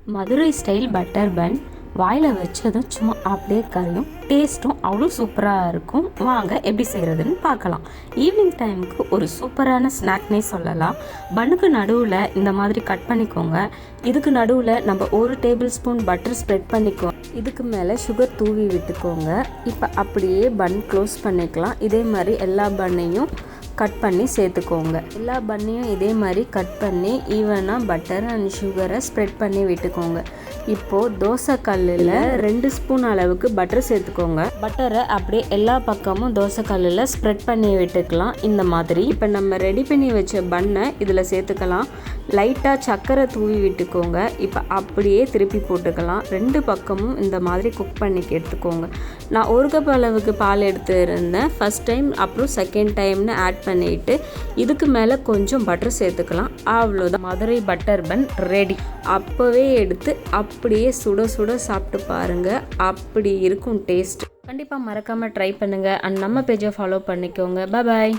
Madurai style butter bun வாயில் வச்சதும் சும்மா அப்படியே கரையும். டேஸ்ட்டும் அவ்வளோ சூப்பராக இருக்கும். வாங்க எப்படி செய்கிறதுன்னு பார்க்கலாம். ஈவினிங் டைமுக்கு ஒரு சூப்பரான ஸ்நாக்னே சொல்லலாம். பன்னுக்கு நடுவில் இந்த மாதிரி கட் பண்ணிக்கோங்க. இதுக்கு நடுவில் நம்ம 1 டேபிள் ஸ்பூன் பட்டர் ஸ்ப்ரெட் பண்ணிக்கோங்க. இதுக்கு மேலே சுகர் தூவி விட்டுக்கோங்க. இப்போ அப்படியே பன் க்ளோஸ் பண்ணிக்கலாம். இதே மாதிரி எல்லா பன்னையும் கட் பண்ணி சேர்த்துக்கோங்க. எல்லா பன்னையும் இதே மாதிரி கட் பண்ணி ஈவனாக பட்டர் அண்ட் சுகரை ஸ்ப்ரெட் பண்ணி விட்டுக்கோங்க. இப்போது தோசை கல்லில் 2 ஸ்பூன் அளவுக்கு பட்டர் சேர்த்துக்கோங்க. பட்டரை அப்படியே எல்லா பக்கமும் தோசை கல்லில் ஸ்ப்ரெட் பண்ணி விட்டுக்கலாம். இந்த மாதிரி இப்போ நம்ம ரெடி பண்ணி வச்ச பன்னை இதில் சேர்த்துக்கலாம். லைட்டாக சர்க்கரை தூவி விட்டுக்கோங்க. இப்போ அப்படியே திருப்பி போட்டுக்கலாம். 2 பக்கமும் இந்த மாதிரி குக் பண்ணி எடுத்துக்கோங்க. நான் 1 கப் அளவுக்கு பால் எடுத்து இருந்தேன் ஃபஸ்ட் டைம், அப்புறம் செகண்ட் டைம்னு ஆட் பண்ணிவிட்டு இதுக்கு மேலே கொஞ்சம் பட்டர் சேர்த்துக்கலாம். அவ்வளோதான், மதுரை பட்டர் பன் ரெடி. அப்போவே எடுத்து அப்படியே சுட சுட சாப்பிட்டு பாருங்கள். அப்படி இருக்கும் டேஸ்ட். கண்டிப்பாக மறக்காமல் ட்ரை பண்ணுங்கள். அண்ட் நம்ம பேஜை ஃபாலோ பண்ணிக்கோங்க. பாய்.